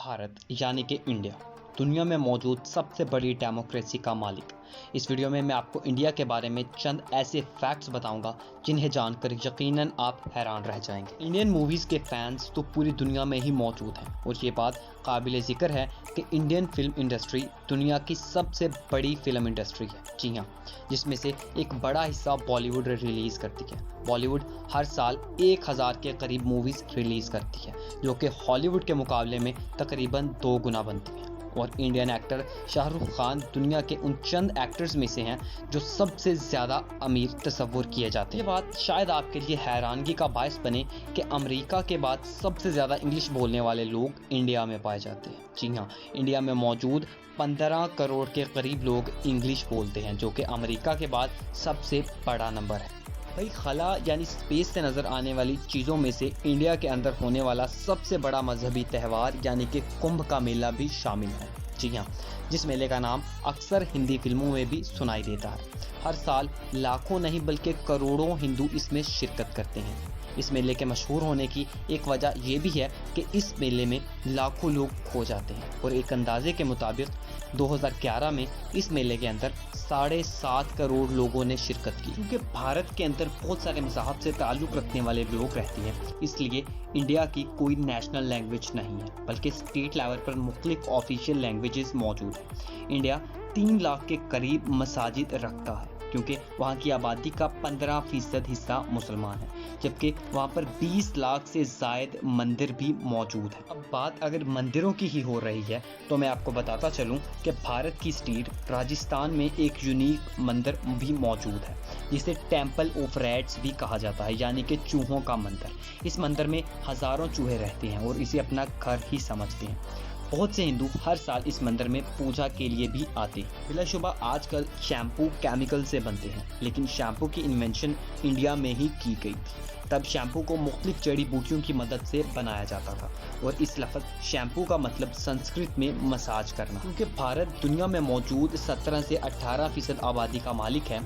भारत यानी कि इंडिया दुनिया में मौजूद सबसे बड़ी डेमोक्रेसी का मालिक। इस वीडियो में मैं आपको इंडिया के बारे में चंद ऐसे फैक्ट्स बताऊंगा जिन्हें जानकर यकीनन आप हैरान रह जाएंगे। इंडियन मूवीज़ के फैंस तो पूरी दुनिया में ही मौजूद हैं और ये बात काबिल ज़िक्र है कि इंडियन फिल्म इंडस्ट्री दुनिया की सबसे बड़ी फिल्म इंडस्ट्री है। जी हाँ, जिसमें से एक बड़ा हिस्सा बॉलीवुड रिलीज़ करती है। बॉलीवुड हर साल 1000 के करीब मूवीज़ रिलीज़ करती है, जो कि हॉलीवुड के मुकाबले में तकरीबन 2 गुना बनती है। और इंडियन एक्टर शाहरुख खान दुनिया के उन चंद एक्टर्स में से हैं जो सबसे ज़्यादा अमीर तस्वुर किए जाते हैं। ये बात शायद आपके लिए हैरानगी का बायस बने कि अमेरिका के बाद सबसे ज़्यादा इंग्लिश बोलने वाले लोग इंडिया में पाए जाते हैं। जी हाँ, इंडिया में मौजूद 15 करोड़ के करीब लोग इंग्लिश बोलते हैं, जो कि अमेरिका के बाद सबसे बड़ा नंबर है। भाई, खला यानी स्पेस से नज़र आने वाली चीज़ों में से इंडिया के अंदर होने वाला सबसे बड़ा मजहबी त्यौहार यानी कि कुंभ का मेला भी शामिल है। जी हाँ, जिस मेले का नाम अक्सर हिंदी फिल्मों में भी सुनाई देता है। हर साल लाखों नहीं बल्कि करोड़ों हिंदू इसमें शिरकत करते हैं। इस मेले के मशहूर होने की एक वजह यह भी है कि इस मेले में लाखों लोग खो जाते हैं और एक अंदाजे के मुताबिक 2011 में इस मेले के अंदर 7.5 करोड़ लोगों ने शिरकत की। क्योंकि भारत के अंदर बहुत सारे मज़हब से ताल्लुक़ रखने वाले लोग रहते हैं, इसलिए इंडिया की कोई नेशनल लैंग्वेज नहीं है, बल्कि स्टेट लेवल पर मुख्तलिफ ऑफिशियल लैंग्वेजेस मौजूद हैं। इंडिया 3 लाख के करीब मसाजिद रखता है, क्योंकि वहाँ की आबादी का 15% हिस्सा मुसलमान है, जबकि वहाँ पर 20 लाख से ज़ायद मंदिर भी मौजूद है। अब बात अगर मंदिरों की ही हो रही है तो मैं आपको बताता चलूँ कि भारत की स्टेट राजस्थान में एक यूनिक मंदिर भी मौजूद है, जिसे टेम्पल ऑफ रैट्स भी कहा जाता है, यानी कि चूहों का मंदिर। इस मंदिर में हज़ारों चूहे रहते हैं और इसे अपना घर ही समझते हैं। बहुत से हिंदू हर साल इस मंदिर में पूजा के लिए भी आते हैं। बिलाशुबा आजकल शैम्पू केमिकल से बनते हैं, लेकिन शैम्पू की इन्वेंशन इंडिया में ही की गई थी। तब शैम्पू को मुख्तलिफ जड़ी बूटियों की मदद से बनाया जाता था और इस लफ्ज़ शैम्पू का मतलब संस्कृत में मसाज करना। क्योंकि भारत दुनिया में मौजूद 17 से 18% आबादी का मालिक है,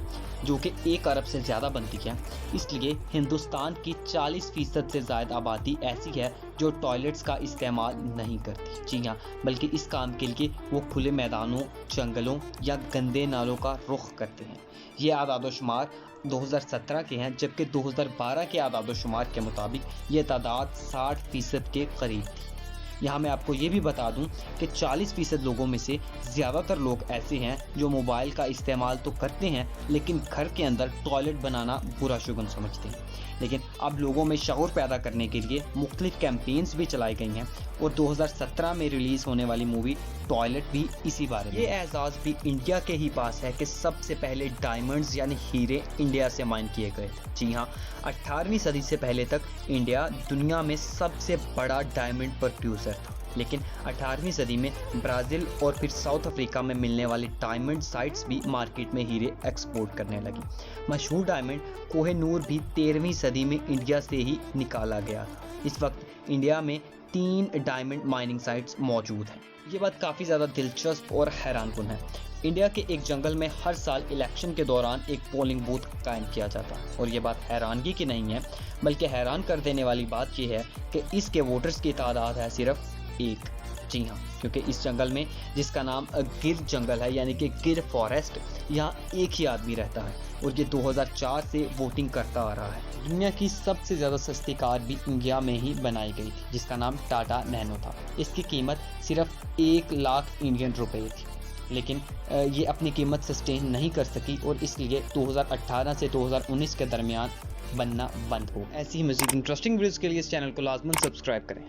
जो कि 1 अरब से ज़्यादा बनती है, इसलिए हिंदुस्तान की 40% से ज़्यादा आबादी ऐसी है जो टॉयलेट्स का इस्तेमाल नहीं करती। जी हाँ, बल्कि इस काम के लिए वो खुले मैदानों, जंगलों या गंदे नालों का रुख करते हैं। ये आदादोशुमार 2017 के हैं, जबकि 2012 के आदादोशुमार के मुताबिक ये तादाद 60% के करीब थी। यहाँ मैं आपको ये भी बता दूं कि 40% लोगों में से ज़्यादातर लोग ऐसे हैं जो मोबाइल का इस्तेमाल तो करते हैं, लेकिन घर के अंदर टॉयलेट बनाना बुरा शुगन समझते हैं। लेकिन अब लोगों में शऊर पैदा करने के लिए मुख्तलिफ कैंपेन्स भी चलाई गई हैं और 2017 में रिलीज़ होने वाली मूवी टॉयलेट भी इसी बारे में। ये एजाज़ भी इंडिया के ही पास है कि सबसे पहले डायमंड्स यानी हीरे इंडिया से माइन किए गए थे। जी हाँ, 18वीं सदी से पहले तक इंडिया दुनिया में सबसे बड़ा डायमंड प्रोड्यूसर था, लेकिन 18वीं सदी में ब्राज़ील और फिर साउथ अफ्रीका में मिलने वाली डायमंड साइट्स भी मार्केट में हीरे एक्सपोर्ट करने लगी। मशहूर डायमंड कोहिनूर भी 13वीं सदी में इंडिया से ही निकाला गया था। इस वक्त इंडिया में 3 डायमंड माइनिंग साइट्स मौजूद हैं। ये बात काफ़ी ज़्यादा दिलचस्प और हैरानकुन है। इंडिया के एक जंगल में हर साल इलेक्शन के दौरान एक पोलिंग बूथ कायम किया जाता है और ये बात हैरानगी की नहीं है, बल्कि हैरान कर देने वाली बात यह है कि इसके वोटर्स की तादाद है सिर्फ 1। जी हाँ, क्योंकि इस जंगल में, जिसका नाम गिर जंगल है यानी कि गिर फॉरेस्ट, यहाँ एक ही आदमी रहता है और ये 2004 से वोटिंग करता आ रहा है। दुनिया की सबसे ज़्यादा सस्ती कार भी इंडिया में ही बनाई गई थी, जिसका नाम टाटा नैनो था। इसकी कीमत सिर्फ 1 लाख इंडियन रुपए थी, लेकिन ये अपनी कीमत सस्टेन नहीं कर सकी और इसलिए 2018 से 2019 के दरमियान बनना बंद हो। ऐसी ही मज़ीद इंटरेस्टिंग वीडियोज़ के लिए इस चैनल को लाजमन सब्सक्राइब करें।